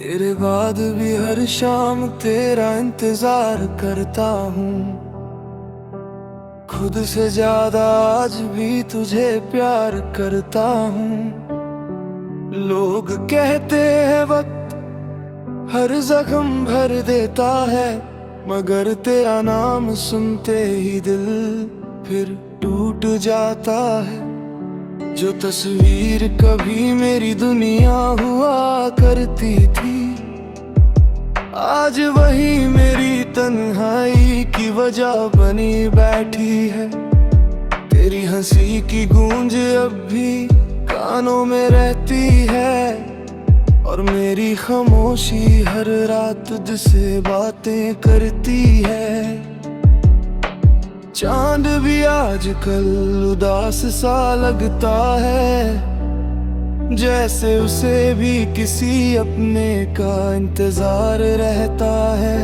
तेरे बाद भी हर शाम तेरा इंतजार करता हूँ। खुद से ज्यादा आज भी तुझे प्यार करता हूँ। लोग कहते हैं वक्त हर जख्म भर देता है, मगर तेरा नाम सुनते ही दिल फिर टूट जाता है। जो तस्वीर कभी मेरी दुनिया हुआ करती थी, आज वही मेरी तन्हाई की वजह बनी बैठी है। तेरी हंसी की गूंज अब भी कानों में रहती है, और मेरी खामोशी हर रात तुझसे बातें करती है। चांद भी आजकल उदास सा लगता है, जैसे उसे भी किसी अपने का इंतजार रहता है।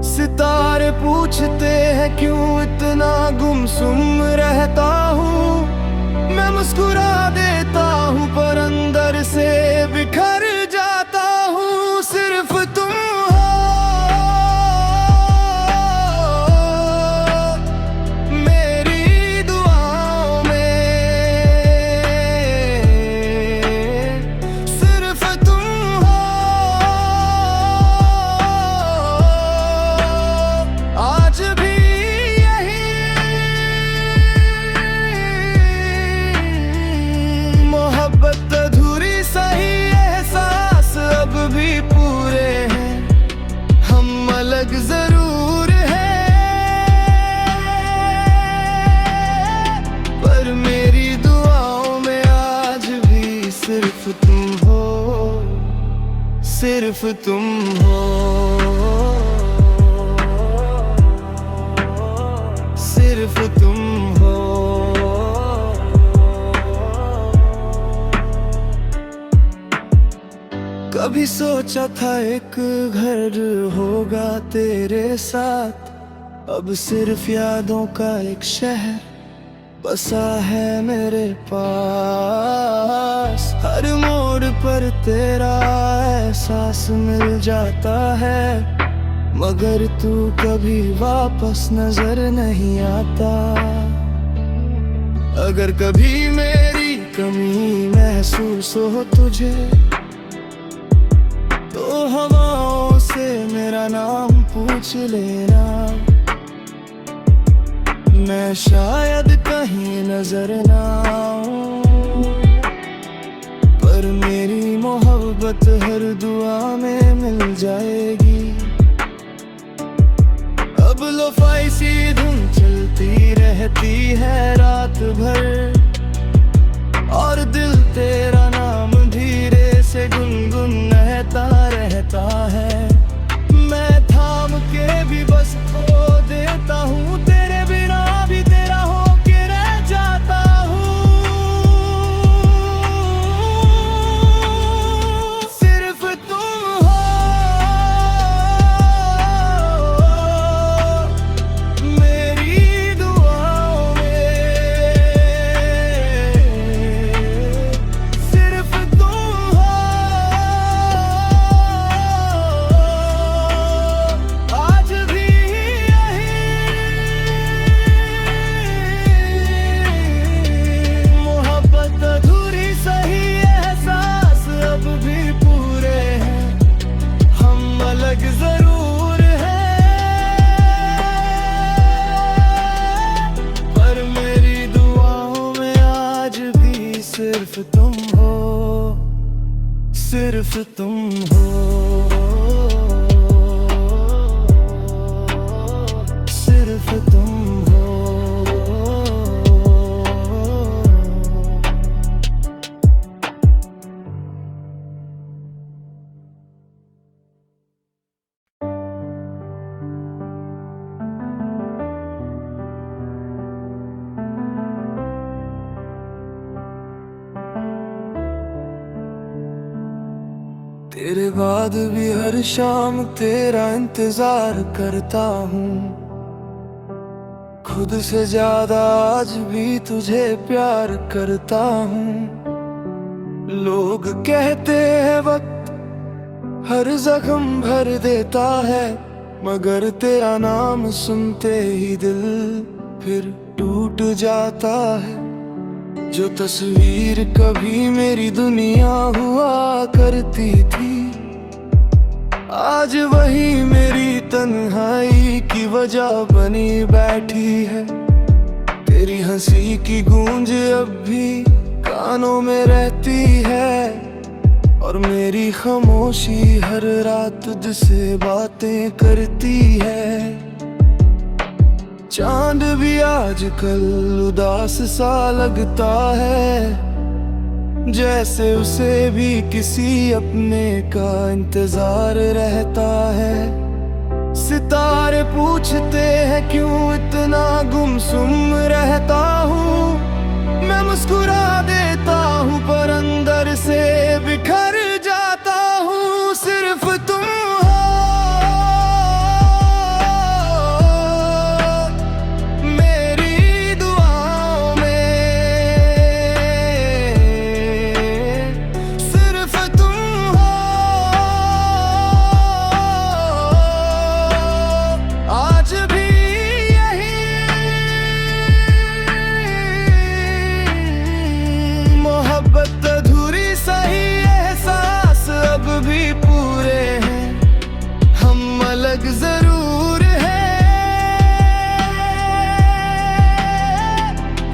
सितारे पूछते हैं क्यों इतना गुमसुम रहता हूँ। मैं मुस्कुरा देता हूँ पर अंदर से बिखर जाता हूँ। सिर्फ तुम हो मेरी दुआओं में, सिर्फ तुम हो। आज भी यही मोहब्बत अधूरी सही, एहसास अब भी पूरे हैं। हम अलग जरूर हैं, पर मेरी दुआओं में आज भी सिर्फ तुम हो, सिर्फ तुम हो, सिर्फ तुम हो। कभी सोचा था एक घर होगा तेरे साथ, अब सिर्फ यादों का एक शहर बसा है मेरे पास। हर मोड़ पर तेरा एहसास मिल जाता है, मगर तू कभी वापस नजर नहीं आता। अगर कभी मेरी कमी महसूस हो तुझे, तो हवाओं से मेरा नाम पूछ लेना। मैं शायद कहीं नजर ना आऊं, पर मेरी मोहब्बत हर दुआ में मिल जाएगी। अब लोफाई सी धुन चलती रहती है रात भर, और दिल तेरा नाम धीरे से गुनगुनाता रहता है। मैं थाम के भी बस खो देता हूँ, तेरे बिना भी तेरा हो के रह जाता हूँ। सिर्फ तुम हो मेरी दुआओं में, सिर्फ तुम हो। आज भी यही मोहब्बत अधूरी सही, एहसास अब भी पूरे हैं। हम अलग जरूर हैं, पर मेरी दुआओं में आज भी सिर्फ तुम हो, सिर्फ तुम हो, सिर्फ तुम हो। तेरे बाद भी हर शाम तेरा इंतजार करता हूँ। खुद से ज्यादा आज भी तुझे प्यार करता हूँ। लोग कहते हैं वक्त हर जख्म भर देता है, मगर तेरा नाम सुनते ही दिल फिर टूट जाता है। जो तस्वीर कभी मेरी दुनिया हुआ करती थी, आज वही मेरी तन्हाई की वजह बनी बैठी है। तेरी हंसी की गूंज अब भी कानों में रहती है, और मेरी खामोशी हर रात तुझसे बातें करती है। चांद भी आजकल उदास सा लगता है, जैसे उसे भी किसी अपने का इंतजार रहता है। सितारे पूछते हैं क्यों इतना गुमसुम रहता हूँ, मैं मुस्कुरा देता हूँ पर अंदर से बिखर जाता हूँ। सिर्फ तुम हो मेरी दुआओं में, सिर्फ तुम हो। आज भी मोहब्बत अधूरी सही, एहसास अब भी पूरे हैं, हम अलग जरूर हैं,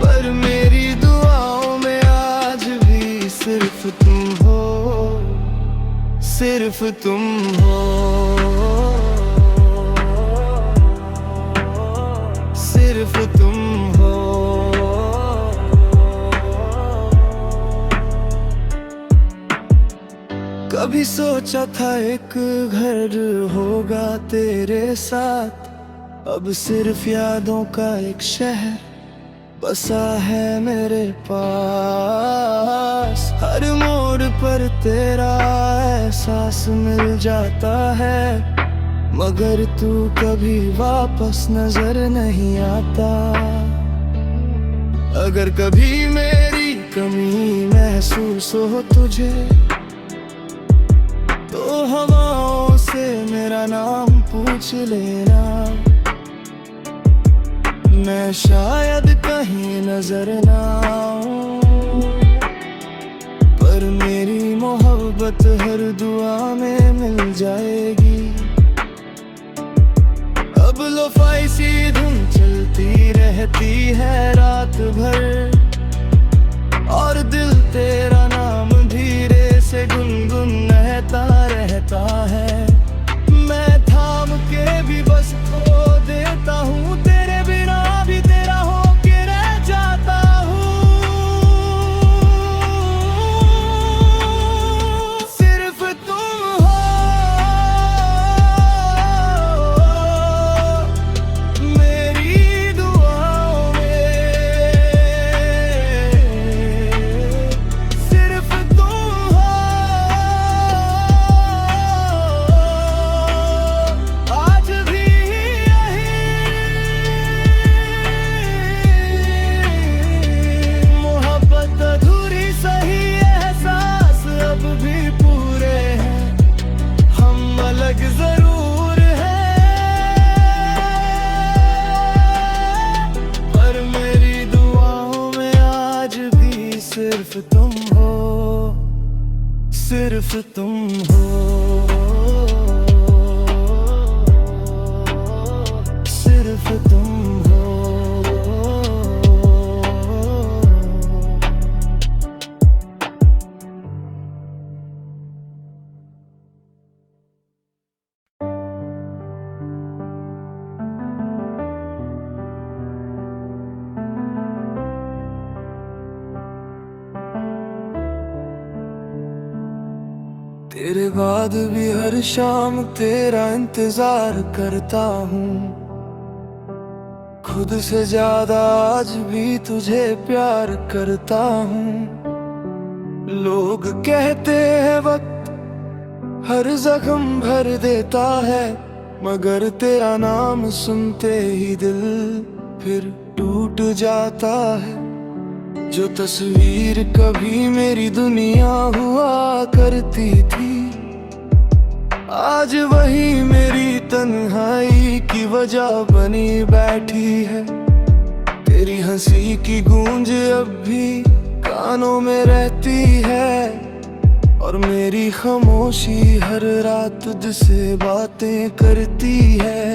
पर मेरी दुआओं में आज भी सिर्फ तुम हो, सिर्फ तुम हो, सिर्फ तुम हो। कभी सोचा था एक घर होगा तेरे साथ, अब सिर्फ यादों का एक शहर बसा है मेरे पास। हर मोड़ पर तेरा एहसास मिल जाता है, मगर तू कभी वापस नजर नहीं आता। अगर कभी मेरी कमी महसूस हो तुझे, तो हवाओं से मेरा नाम पूछ लेना। मैं शायद कहीं नजर ना आऊं, पर मेरी मोहब्बत हर दुआ में मिल जाएगी। अब लोफाई सी धुन चलती रहती है रात भर, और दिल तेरा नाम धीरे से गुनगुनाता रहता है। मैं थाम के भी बस खो देता हूँ, तेरे बिना भी तेरा हो के रह जाता हूँ। सिर्फ तुम हो मेरी दुआओं में, सिर्फ तुम हो। आज भी यही मोहब्बत अधूरी सही, एहसास अब भी पूरे हैं, हम अलग जरूर हैं, पर मेरी दुआओं में आज भी सिर्फ तुम हो, सिर्फ तुम हो, सिर्फ तुम हो। तेरे बाद भी हर शाम तेरा इंतजार करता हूँ, खुद से ज्यादा आज भी तुझे प्यार करता हूँ। लोग कहते हैं वक्त हर जख्म भर देता है, मगर तेरा नाम सुनते ही दिल फिर टूट जाता है। जो तस्वीर कभी मेरी दुनिया हुआ करती थी, आज वही मेरी तन्हाई की वजह बनी बैठी है। तेरी हंसी की गूंज अब भी कानों में रहती है, और मेरी खामोशी हर रात तुझसे बातें करती है।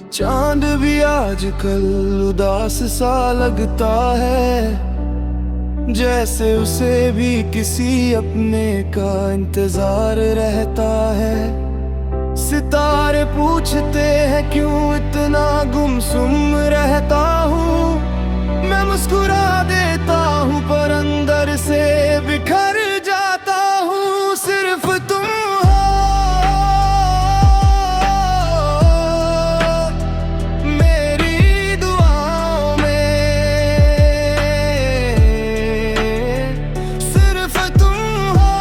चांद भी आजकल उदास सा लगता है, जैसे उसे भी किसी अपने का इंतजार रहता है। सितारे पूछते हैं क्यों इतना गुमसुम रहता हूँ। मैं मुस्कुरा देता हूँ पर अंदर से बिखर जाता हूँ। सिर्फ तुम हो मेरी दुआओं में, सिर्फ तुम हो।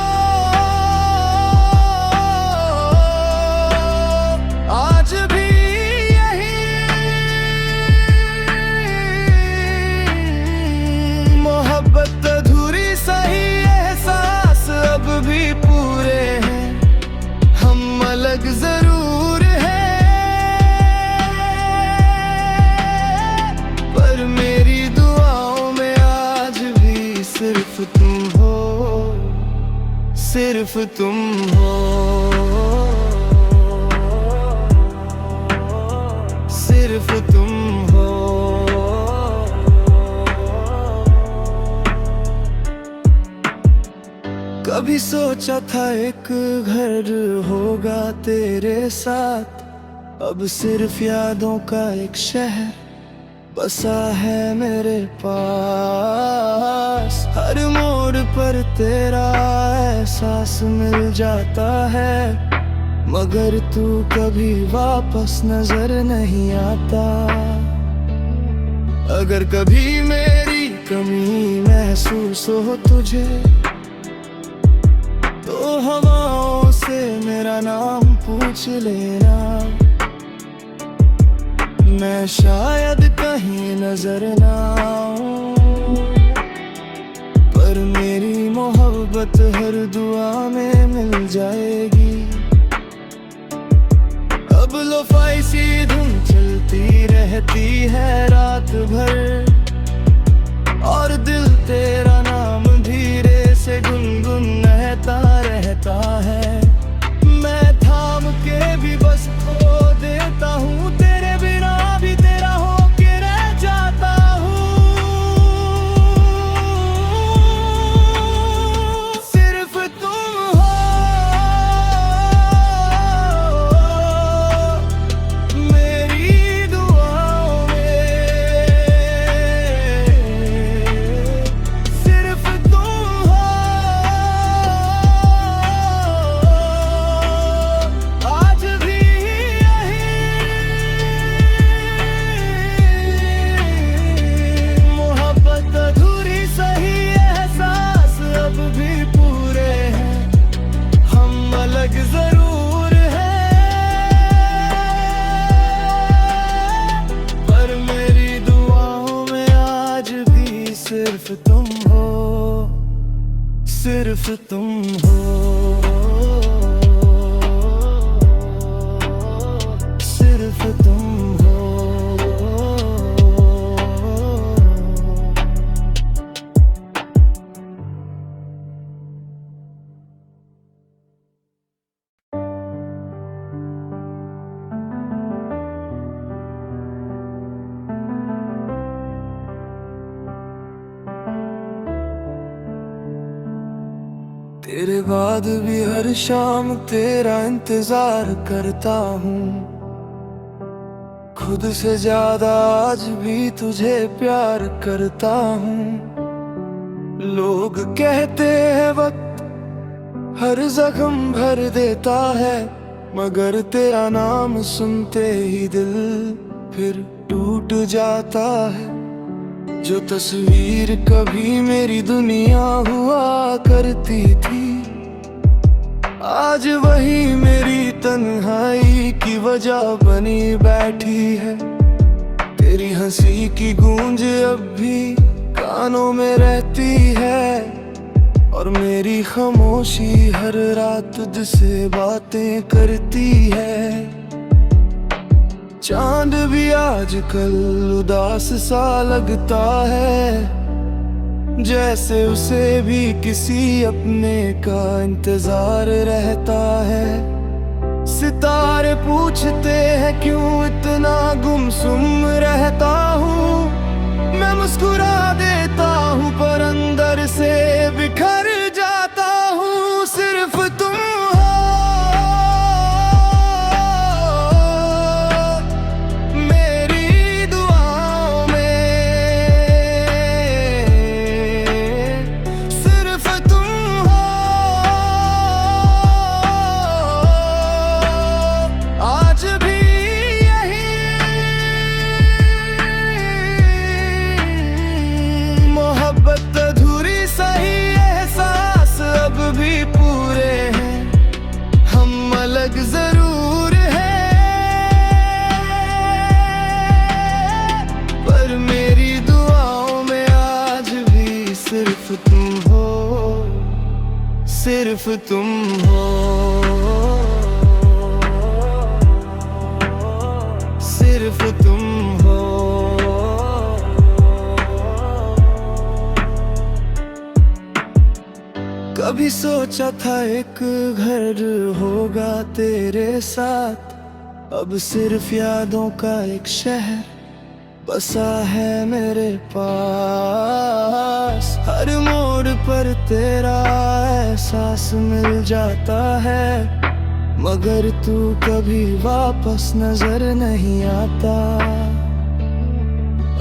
आज भी यही मोहब्बत अधूरी सही, एहसास अब भी पूरे हैं। हम अलग जरूर हैं, पर मेरी दुआओं में आज भी सिर्फ तुम हो, सिर्फ तुम हो, सिर्फ तुम हो। कभी सोचा था एक घर होगा तेरे साथ, अब सिर्फ यादों का एक शहर बसा है मेरे पास। हर मोड़ पर तेरा एहसास मिल जाता है, मगर तू कभी वापस नजर नहीं आता। अगर कभी मेरी कमी महसूस हो तुझे, तो हवाओं से मेरा नाम पूछ लेना। मैं शायद कहीं नजर ना आऊं, पर मेरी मोहब्बत हर दुआ में मिल जाएगी। अब लोफाई सी धुन चलती रहती है रात भर, और दिल तेरा नाम धीरे से गुनगुनाता रहता है। मैं थाम के भी बस खो देता हूँ, तेरे बिना भी तेरा होके रह जाता हूँ। सिर्फ तुम हो मेरी दुआओं में, सिर्फ तुम हो। आज भी यही मोहब्बत अधूरी सही, एहसास अब भी पूरे हैं। हम अलग जरूर हैं, पर मेरी दुआओं में आज भी सिर्फ तुम हो, सिर्फ तुम हो, सिर्फ तुम हो। तेरे बाद भी हर शाम तेरा इंतजार करता हूँ। खुद से ज्यादा आज भी तुझे प्यार करता हूँ। लोग कहते हैं वक्त हर जख्म भर देता है, मगर तेरा नाम सुनते ही दिल फिर टूट जाता है। जो तस्वीर कभी मेरी दुनिया हुआ करती थी, आज वही मेरी तन्हाई की वजह बनी बैठी है। तेरी हंसी की गूंज अब भी कानों में रहती है, और मेरी खामोशी हर रात तुझसे बातें करती है। चांद भी आजकल उदास सा लगता है, जैसे उसे भी किसी अपने का इंतजार रहता है। सितारे पूछते हैं क्यों इतना गुमसुम रहता हूँ, मैं मुस्कुरा देता हूँ पर अंदर से बिखर जाता हूँ। सिर्फ तुम हो मेरी दुआओं में, सिर्फ तुम हो। आज भी मोहब्बत अधूरी सही, एहसास अब भी पूरे हैं, हम अलग जरूर हैं, पर मेरी दुआओं में आज भी सिर्फ तुम हो, सिर्फ तुम हो, सिर्फ तुम हो। कभी सोचा था एक घर होगा तेरे साथ, अब सिर्फ यादों का एक शहर बसा है मेरे पास। हर मोड़ पर तेरा एहसास मिल जाता है, मगर तू कभी वापस नजर नहीं आता।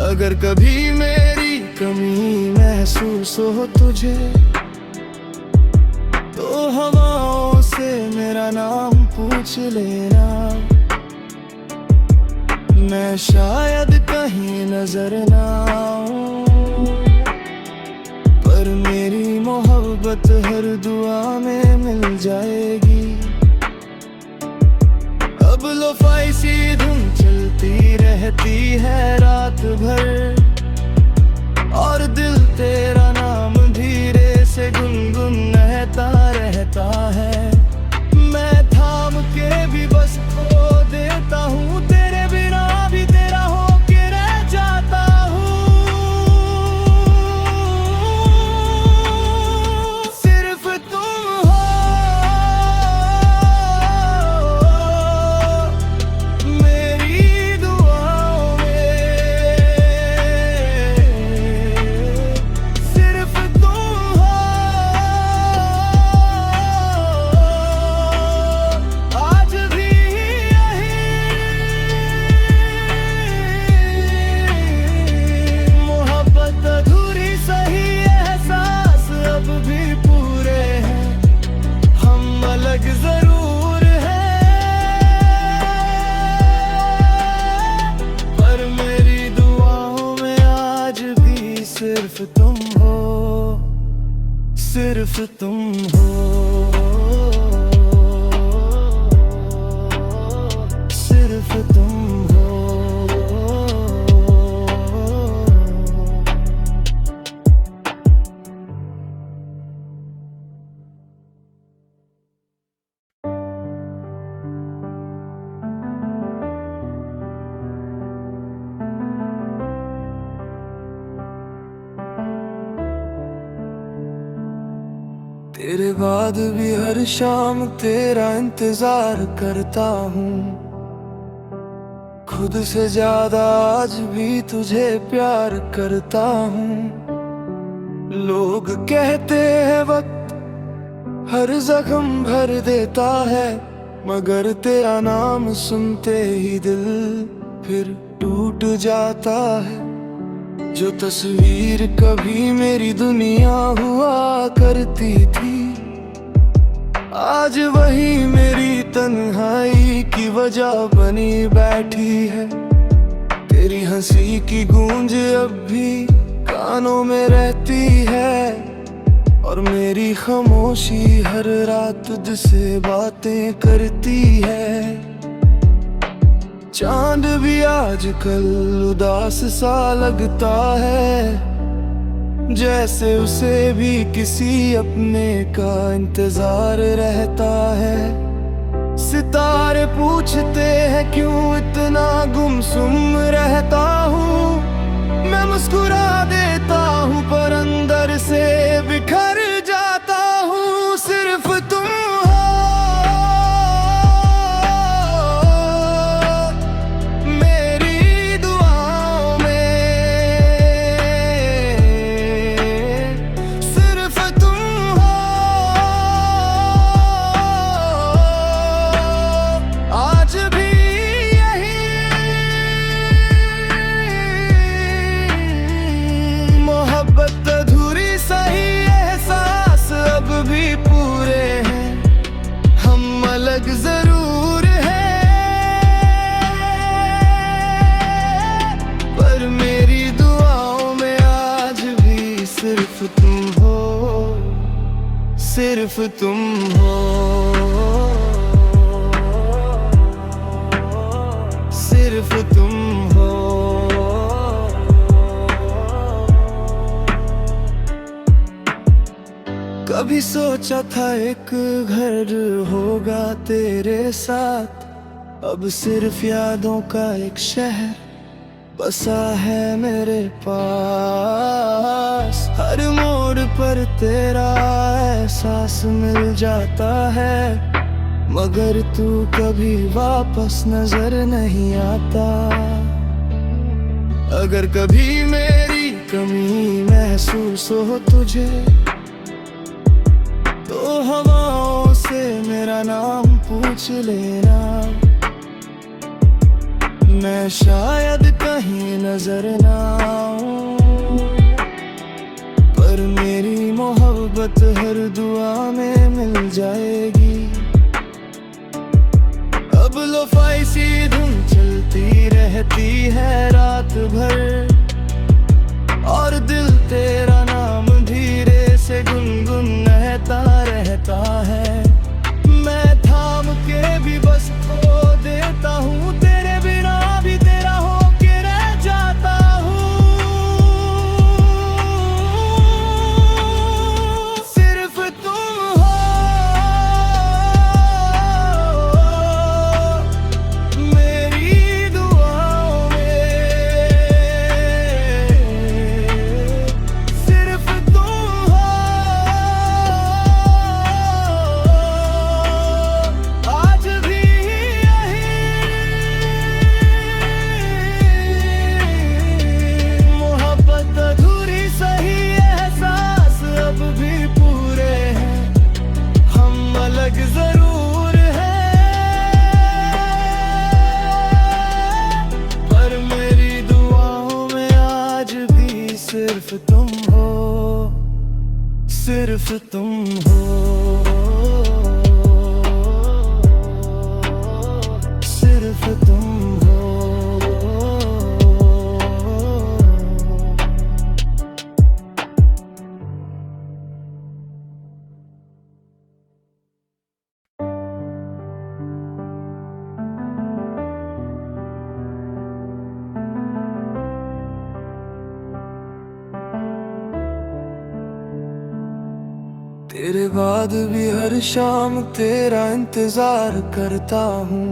अगर कभी मेरी कमी महसूस हो तुझे, तो हवाओं से मेरा नाम पूछ लेना, मैं शायद कहीं नजर ना आऊं, पर मेरी मोहब्बत हर दुआ में मिल जाएगी। अब लोफाई सी धुन चलती रहती है रात भर, और दिल तेरा नाम धीरे से गुनगुनाता रहता है। मैं थाम के भी बस खो देता हूँ, तेरे बिना भी तेरा हो के रह जाता हूँ। सिर्फ तुम हो मेरी दुआओं में, सिर्फ तुम हो। आज भी मोहब्बत अधूरी सही, एहसास अब भी पूरे हैं, हम अलग जरूर हैं, पर मेरी दुआओं में आज भी सिर्फ तुम हो, सिर्फ तुम हो, सिर्फ तुम हो। तेरे बाद भी हर शाम तेरा इंतजार करता हूँ, खुद से ज्यादा आज भी तुझे प्यार करता हूँ। लोग कहते हैं वक्त हर जख्म भर देता है, मगर तेरा नाम सुनते ही दिल फिर टूट जाता है। जो तस्वीर कभी मेरी दुनिया हुआ करती थी, आज वही मेरी तन्हाई की वजह बनी बैठी है। तेरी हंसी की गूंज अब भी कानों में रहती है, और मेरी खामोशी हर रात तुझसे बातें करती है। चांद भी आजकल उदास सा लगता है, जैसे उसे भी किसी अपने का इंतजार रहता है। सितारे पूछते हैं क्यों इतना गुमसुम रहता हूँ। मैं मुस्कुरा देता हूँ पर अंदर से बिखर जाता हूँ। सिर्फ तुम हो मेरी दुआओं में, सिर्फ तुम हो। आज भी यही मोहब्बत अधूरी सही, एहसास अब भी पूरे हैं। हम अलग जरूर हैं पर मेरी दुआओं में आज भी सिर्फ तुम हो, सिर्फ तुम हो, सिर्फ तुम हो। कभी सोचा था एक घर होगा तेरे साथ, अब सिर्फ यादों का एक शहर बसा है मेरे पास। हर मोड़ पर तेरा एहसास मिल जाता है, मगर तू कभी वापस नजर नहीं आता। अगर कभी मेरी कमी महसूस हो तुझे तो हवाओं से मेरा नाम पूछ लेना। मैं शायद कहीं नजर ना आऊं पर मेरी मोहब्बत हर दुआ में मिल जाएगी। अब लोफाई सी धुन चलती रहती है रात भर, और दिल तेरा नाम धीरे से गुनगुनाता रहता है। मैं थाम के भी बस खो देता हूँ, तेरे बिना भी तेरा हो के रह जाता हूँ। सिर्फ तुम हो मेरी दुआओं में, सिर्फ तुम हो। आज भी यही मोहब्बत अधूरी सही, एहसास अब भी पूरे हैं। हम अलग जरूर हैं पर मेरी दुआओं में आज भी सिर्फ तुम हो, सिर्फ तुम हो, सिर्फ तुम हो। तेरे बाद भी हर शाम तेरा इंतजार करता हूँ।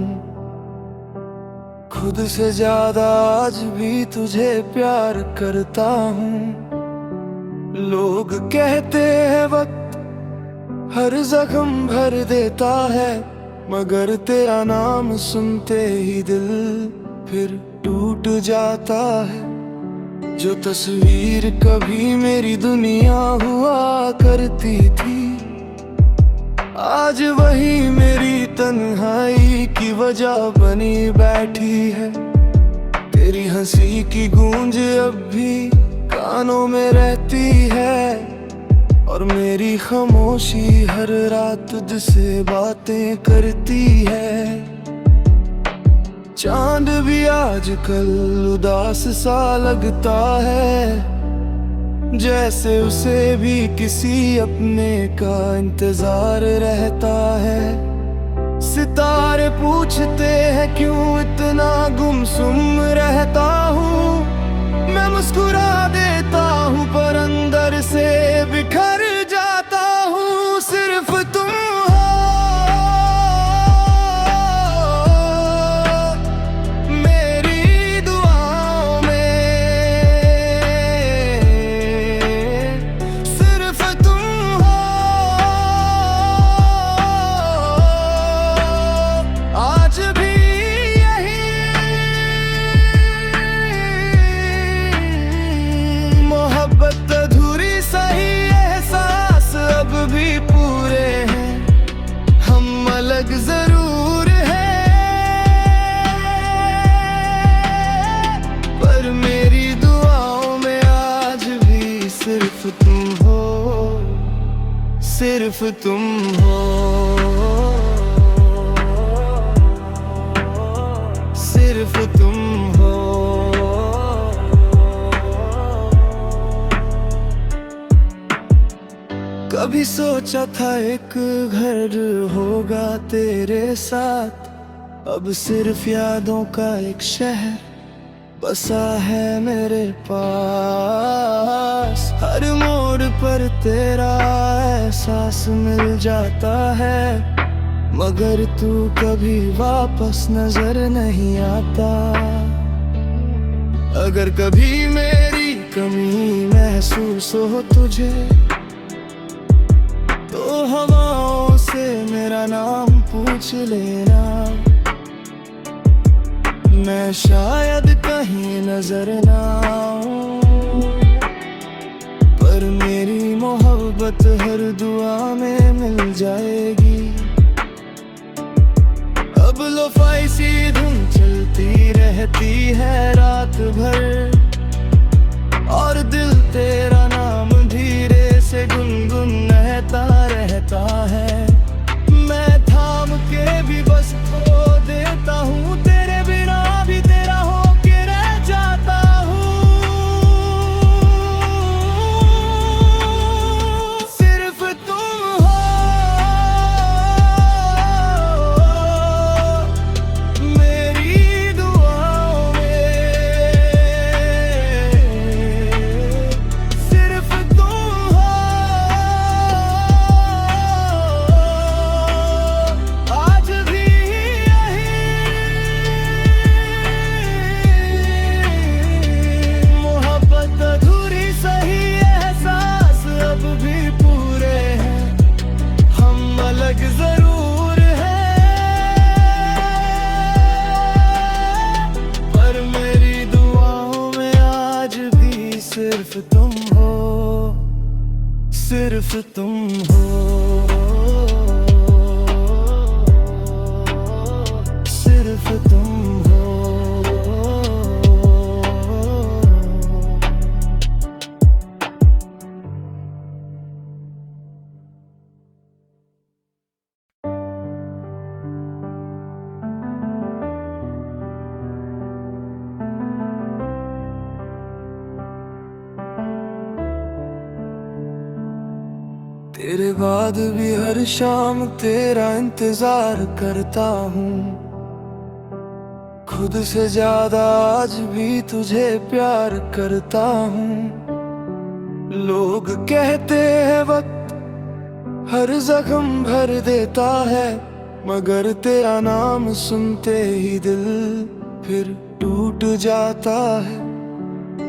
खुद से ज्यादा आज भी तुझे प्यार करता हूँ। लोग कहते हैं वक्त हर जख्म भर देता है, मगर तेरा नाम सुनते ही दिल फिर टूट जाता है। जो तस्वीर कभी मेरी दुनिया हुआ करती थी, आज वही मेरी तन्हाई की वजह बनी बैठी है। तेरी हंसी की गूंज अब भी कानों में रहती है, और मेरी खामोशी हर रात तुझसे बातें करती है। चांद भी आजकल उदास सा लगता है, जैसे उसे भी किसी अपने का इंतजार रहता है। सितारे पूछते हैं क्यों इतना गुमसुम रहता हूँ। मैं मुस्कुरा देता हूँ पर अंदर अंदर से बिखर जाता हूँ। सिर्फ तुम हो मेरी दुआओं में, सिर्फ तुम हो। आज भी यही मोहब्बत अधूरी सही, एहसास अब भी पूरे हैं। हम अलग जरूर हैं, पर मेरी दुआओं में आज भी सिर्फ तुम हो, सिर्फ तुम हो, सिर्फ तुम हो। कभी सोचा था एक घर होगा तेरे साथ, अब सिर्फ यादों का एक शहर बसा है मेरे पास। हर मोड़ पर तेरा एहसास मिल जाता है, मगर तू कभी वापस नजर नहीं आता। अगर कभी मेरी कमी महसूस हो तुझे, तो हवाओं से मेरा नाम पूछ लेना। मैं शायद कहीं नजर ना आऊं, पर मेरी मोहब्बत हर दुआ में मिल जाएगी। अब लोफाई सी धुन चलती रहती है रात भर, और दिल तेरा नाम धीरे से गुनगुनाता रहता है। मैं थाम के भी बस खो देता हूँ, तेरे बिना भी तेरा हो के रह जाता हूँ। सिर्फ तुम हो मेरी दुआओं में, सिर्फ तुम हो। आज भी यही मोहब्बत अधूरी सही, एहसास अब भी पूरे हैं। हम अलग जरूर हैं, पर मेरी दुआओं में आज भी सिर्फ तुम हो, सिर्फ तुम हो, सिर्फ तुम हो। तेरे बाद भी हर शाम तेरा इंतजार करता हूँ, खुद से ज्यादा आज भी तुझे प्यार करता हूँ। लोग कहते हैं वक्त हर जख्म भर देता है, मगर तेरा नाम सुनते ही दिल फिर टूट जाता है।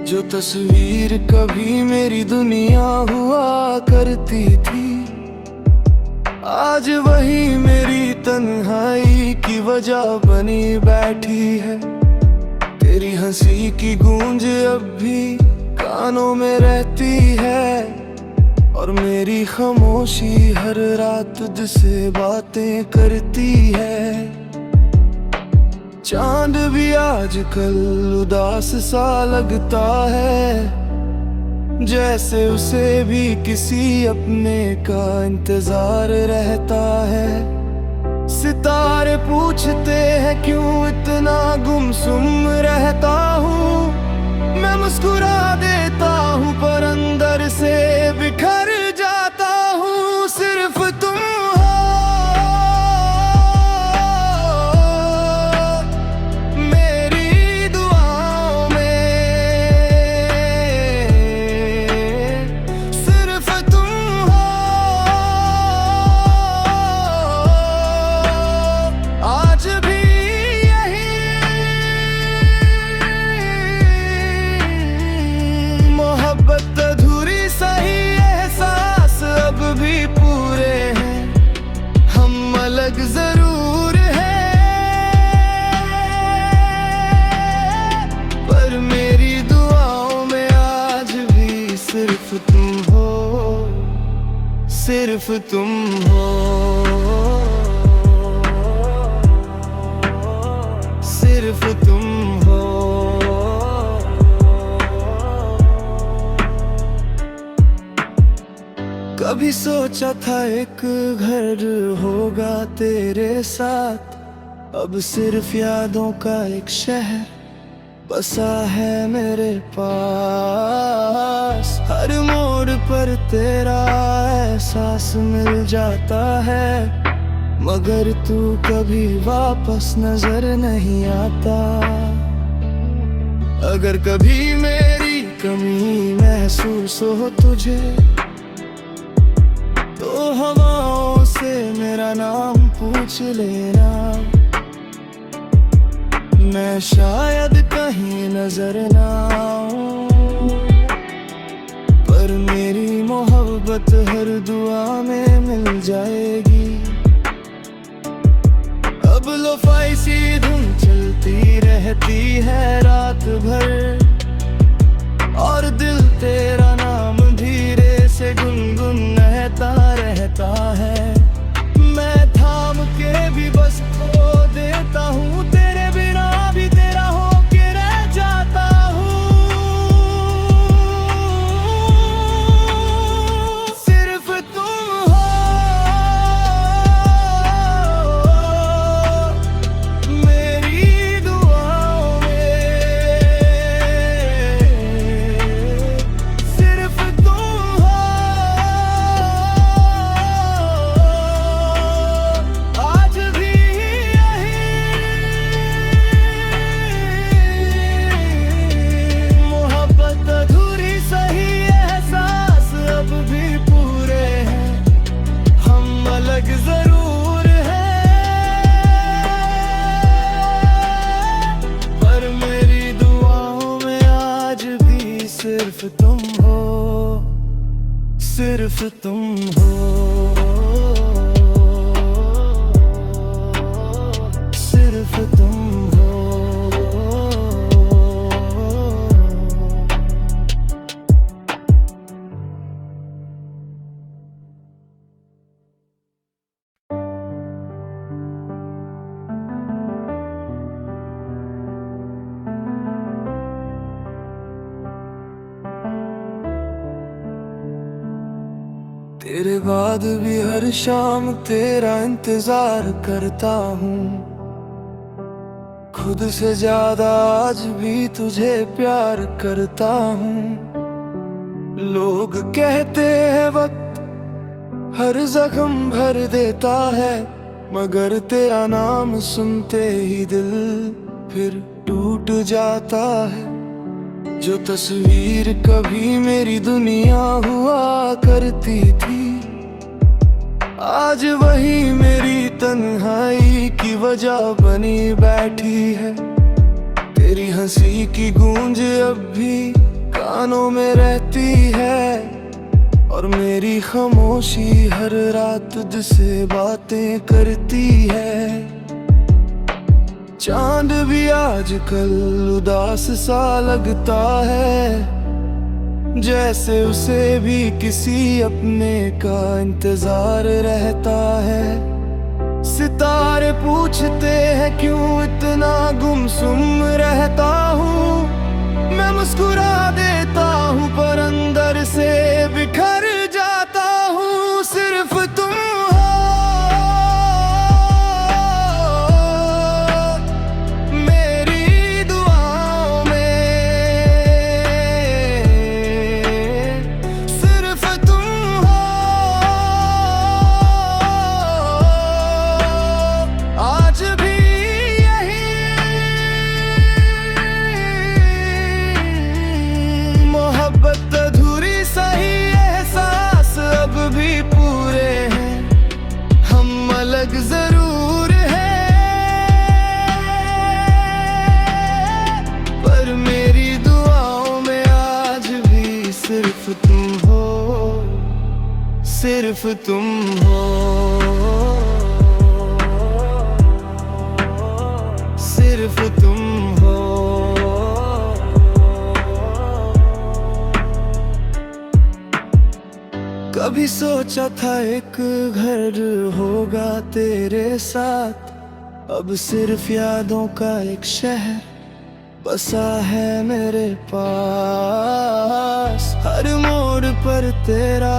जो तस्वीर कभी मेरी दुनिया हुआ करती थी, आज वही मेरी तन्हाई की वजह बनी बैठी है। तेरी हंसी की गूंज अब भी कानों में रहती है, और मेरी खामोशी हर रात तुझसे बातें करती है। चांद भी आजकल उदास सा लगता है, जैसे उसे भी किसी अपने का इंतजार रहता है। सितारे पूछते हैं क्यों इतना गुमसुम रहता हूँ, मैं मुस्कुरा देता हूँ पर अंदर से बिखर जाता हूँ। सिर्फ तुम हो मेरी दुआओं में, सिर्फ तुम हो, सिर्फ तुम हो। कभी सोचा था एक घर होगा तेरे साथ, अब सिर्फ यादों का एक शहर बसा है मेरे पास। हर मोड़ पर तेरा एहसास मिल जाता है, मगर तू कभी वापस नजर नहीं आता। अगर कभी मेरी कमी महसूस हो तुझे, तो हवाओं से मेरा नाम पूछ लेना। मैं शायद कहीं नजर ना आऊं, पर मेरी मोहब्बत हर दुआ में मिल जाएगी। अब लोफाई सी धुन चलती रहती है रात भर, और दिल तेरा नाम धीरे से गुनगुनाता रहता है। मैं थाम के भी बस खो देता हूँ, तेरे बिना भी तेरा हो के रह जाता हूँ। सिर्फ तुम हो मेरी दुआओं में, सिर्फ तुम हो। आज भी मोहब्बत अधूरी सही, एहसास अब भी पूरे हैं, हम अलग जरूर हैं, पर मेरी दुआओं में आज भी सिर्फ तुम हो, सिर्फ तुम हो, सिर्फ तुम हो। तेरे बाद भी हर शाम तेरा इंतजार करता हूँ, खुद से ज्यादा आज भी तुझे प्यार करता हूँ। लोग कहते हैं वक्त हर जख्म भर देता है, मगर तेरा नाम सुनते ही दिल फिर टूट जाता है। जो तस्वीर कभी मेरी दुनिया हुआ करती थी, आज वही मेरी तन्हाई की वजह बनी बैठी है। तेरी हंसी की गूंज अब भी कानों में रहती है, और मेरी खामोशी हर रात तुझसे बातें करती है। चांद भी आजकल उदास सा लगता है, जैसे उसे भी किसी अपने का इंतजार रहता है। सितारे पूछते हैं क्यों इतना गुमसुम रहता हूँ, मैं मुस्कुरा देता हूँ पर अंदर से बिखर जाता हूँ। सिर्फ तुम हो मेरी दुआओं में, सिर्फ तुम हो। आज भी यही मोहब्बत अधूरी सही, एहसास अब भी पूरे हैं, हम अलग जरूर हैं, पर मेरी दुआओं में आज भी सिर्फ तुम हो, सिर्फ तुम हो, सिर्फ तुम हो। कभी सोचा था एक घर होगा तेरे साथ, अब सिर्फ यादों का एक शहर बसा है मेरे पास। हर मोड़ पर तेरा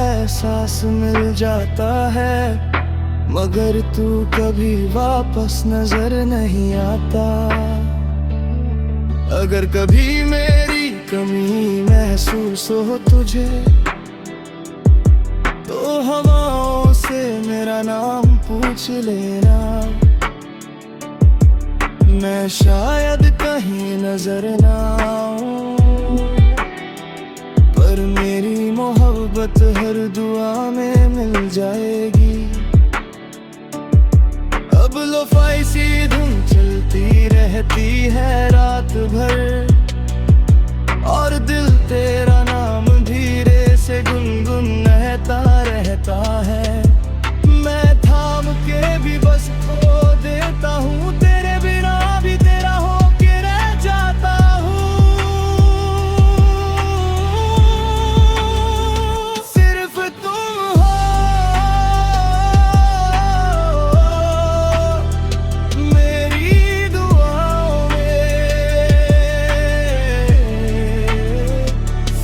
एहसास मिल जाता है, मगर तू कभी वापस नजर नहीं आता। अगर कभी मेरी कमी महसूस हो तुझे, तो हवाओं से मेरा नाम पूछ लेना। मैं शायद कहीं नजर ना आऊं, पर मेरी मोहब्बत हर दुआ में मिल जाएगी। अब लोफाई सी धुन चलती रहती है रात भर, और दिल तेरा नाम धीरे से गुनगुनाता रहता है। मैं थाम के भी बस खो देता हूँ, तेरे बिना भी तेरा हो के रह जाता हूँ। सिर्फ तुम हो मेरी दुआओं में,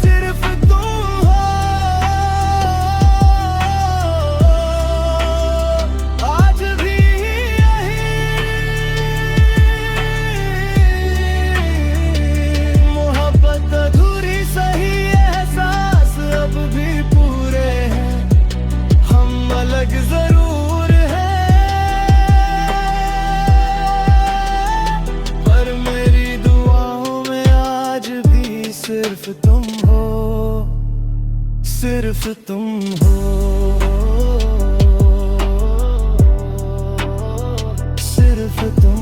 सिर्फ तुम हो आज भी यही। मोहब्बत अधूरी सही, एहसास अब भी पूरे हैं, हम अलग जरूर हैं, पर मेरी दुआओं में आज भी सिर्फ तुम हो, सिर्फ तुम हो, सिर्फ तुम